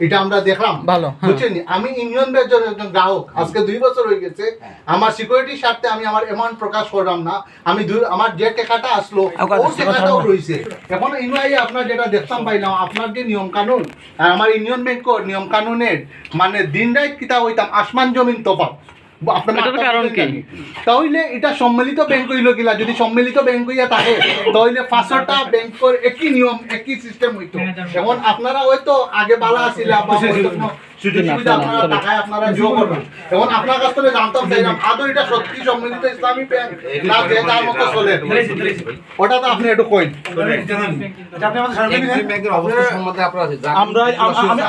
এটা আমরা দেখলাম ভালো, হ্যাঁ। বুঝছেন। আমি ইউনিয়ন ব্যাংকের একজন গ্রাহক, আজকে 2 বছর হয়ে গেছে। আমার সিকিউরিটির স্বার্থে আমি আমার অ্যামাউন্ট প্রকাশ করলাম না। আমি আমার যে টাকাটা আসলো ওই টাকাটাও রয়েছে। এখন ইউনিয়ন আপনার যেটা দেখতাম পাইলাম, আপনার যে নিয়ম কানুন আর আমার ইউনিয়ন ব্যাংকের নিয়ম কানুনের মানে দিন রাত কিতা হইতাম আসমান জমিন তফাৎ। এটার কারণ কি? তাহলে এটা সম্মিলিত ব্যাংক হইল কিলা, যদি সম্মিলিত ব্যাংক হইয়া থাকে তাহলে 500টা ব্যাংকের একই নিয়ম একই সিস্টেম হইতো। এখন আপনারা হয়তো আগে বালা আছিল বা হয়তো কোনো সুযোগ সুবিধা আপনারা টাকায় আপনারা যোগ করবেন। এখন আপনার কাছ থেকে জানতাম চাইলাম আদৌ এটা সত্যি সম্মিলিত ইসলামী ব্যাংক না যে যার মতো চলে, ওটা তো আপনি একটু কইন।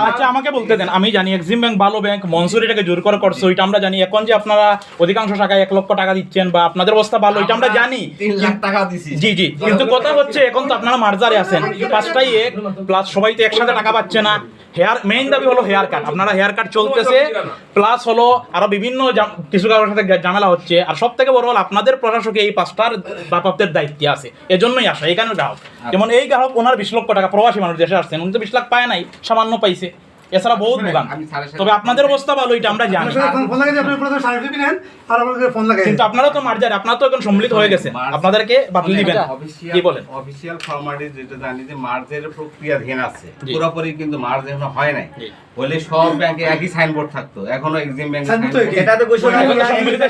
আচ্ছা আমাকে বলতে দেন, আমি জানি এক্সিম ব্যাংক ভালো ব্যাংক, মনসুর এটাকে জোর করে করছে ওইটা আমরা জানি। এখন যে আপনারা অধিকাংশ টাকায় 1 লক্ষ টাকা দিচ্ছেন বা আপনাদের অবস্থা ভালো এটা আমরা জানি, 3 লাখ টাকা দিছি। জি জি, কিন্তু কথা হচ্ছে এখন তো আপনারা মার্জারে আছেন, 5টাই এক প্লাস সবাই তো একসাথে টাকা পাচ্ছে না। হেয়ার মেইন দাবি হলো হেয়ার কাট, আপনারা হেয়ার কাট চলতেছে, প্লাস হলো আরো বিভিন্ন কিছু কারোর সাথে ঝামেলা হচ্ছে। আর সব থেকে বড় হলো আপনাদের প্রশাসকে এই 5টার ভারপ্রাপ্তের দায়িত্বে আছে, এজন্যই আসা এখানে গ্রাহক। যেমন এই গ্রাহক ওনার 20 লক্ষ টাকা প্রবাসী মানুষ দেশে আসছেন, উনি তো 20 লাখ পায় নাই, সামান্য পাইছে, এছাড়া বহুত দোকান। তবে আপনাদের অবস্থা ভালো এটা আমরা জানি, কিন্তু আপনারা তো মার্জারে, আপনারা তো এখন সম্মিলিত হয়ে গেছে, আপনাদেরকে বাতিল দিবেন কি বলেন? অফিশিয়াল ফরম্যাটে যেটা জানি যে মার্জের প্রক্রিয়াধীন আছে, পুরোপুরি কিন্তু মার্জ এখনো হয় নাই। বলে সব ব্যাংকে একই সাইনবোর্ড থাকতো, এখনো এক্সিম ব্যাংকে এটা তো সম্মিলিত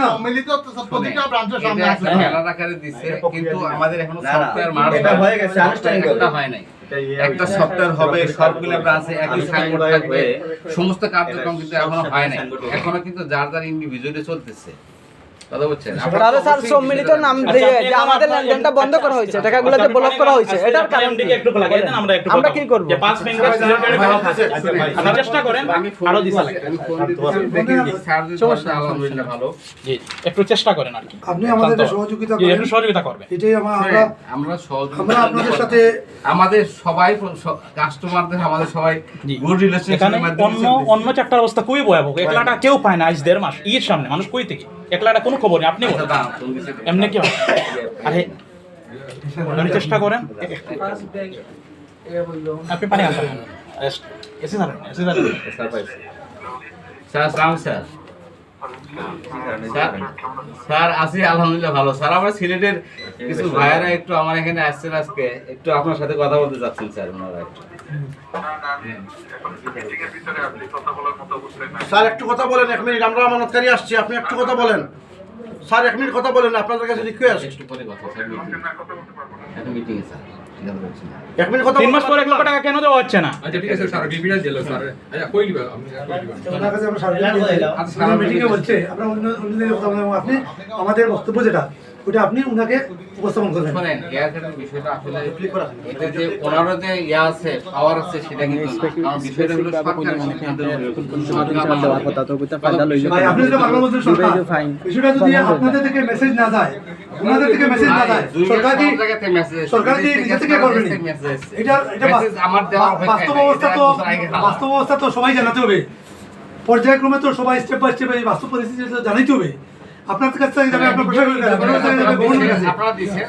সম্মিলিত প্রতিটা ব্রাঞ্চের সামনে আছে মেলার আকারে দিচ্ছে, কিন্তু আমাদের এখনো সফটওয়্যার মার্জ হয়ে গেছে, আনুষ্ঠানিকতা হয় নাই। একটা সফটওয়্যার হবে, সবগুলো ব্রাঞ্চে একই সাইনবোর্ড থাকবে, সমস্ত কার্যক্রম কিন্তু এখনো হয় নাই। এখনো কিন্তু যার যার ইন্ডিভিজুয়ালি চলতেছে, কথা বলছেন। তাহলে স্যার সম্মিলিত নাম দিয়ে যে আমাদের লেনদেনটা বন্ধ করা হয়েছে, টাকাগুলো যে ব্লক করা হয়েছে, এটার কারণ কি? একটু লাগিয়ে দেন, আমরা কি করব? যে 5 ফিঙ্গার আপনি চেষ্টা করেন আরো দিতে লাগে। আমি ফোন দিতেছি, দেখি স্যার যদি সমস্যা আলহামদুলিল্লাহ ভালো। জি একটু চেষ্টা করেন আর কি, আপনি আমাদের সহযোগিতা জি করেন, একটু সহযোগিতা করবেন। এটাই আমরা সহযোগিতা, আমরা আপনাদের সাথে আমাদের সবাই কাস্টমারদের আমাদের সবাই গুড রিলেশনশিপের এখানে মাধ্যমে অন্য চারটার অবস্থা খুবই ভয়াবহ। 1 লাখ টাকা কেউ পায় না আজ 1.5 মাস, ঈদ সামনে, মানুষ কই থেকে 1 লাখ টাকা কোনো খবর নেই। আপনি বলেন এমনি কি হয়? আরে আপনি চেষ্টা করেন, আপনি পানি আসেন এসে যাবেন স্যার সালাম স্যার। স্যার আছি আলহামদুলিল্লাহ ভালো। স্যার আমরা সিলেটের কিছু ভাইয়েরা একটু আমার এখানে আসছেন আজকে, একটু আপনার সাথে কথা বলতে যাচ্ছেন স্যার। ওনারা একটু স্যার একটু কথা বলেন, 1 মিনিট, আমরা আমানতকারী আসছি, আপনি একটু কথা বলেন স্যার, 1 মিনিট কথা বলেন, আপনাদের কাছে রিকোয়েস্ট। একটু পরে কথা স্যার, একটা মিটিং এ স্যার। 1 মিনিট কথা 3 মাস পর 1 লক্ষ টাকা কেন দেওয়া হচ্ছে না? আচ্ছা ঠিক আছে স্যার, বিপিটা দিল স্যার। আচ্ছা কই দিবা আপনি কই দিবা? আপনার কাছে আমরা সারা মিটিং এ বলছে, আমরা অন্যদের কথা বলবো, আপনি আমাদের বক্তব্য যেটা ওটা আপনি উনাকে উপস্থাপন করবেন। শুনেন, এয়ার কাটের বিষয়টা আসলে এটা যে ওনারও যে ইয়া আছে, পাওয়ার আছে, সেটা কিন্তু না। কারণ বিষয়টা হলো সরকারের সিদ্ধান্তের উপরে। ভাই আপনি যেটা বাংলা বলছেন সরকার, বিষয়টা যদি আপনাদের থেকে মেসেজ না যায়, ওনাদের থেকে মেসেজ না যায়, সরকার কি নিজে থেকে করবে না? এটা বাস্তব অবস্থা তো সবাই জানাতে হবে, পর্যায়ক্রমে তো সবাই স্টেপ বাই স্টেপ এই বাস্তব পরিস্থিতি জানাইতে হবে। আপনার কাছ থেকে যাবে, আপনার প্রশাসনের কাছে, আপনারা দিচ্ছেন।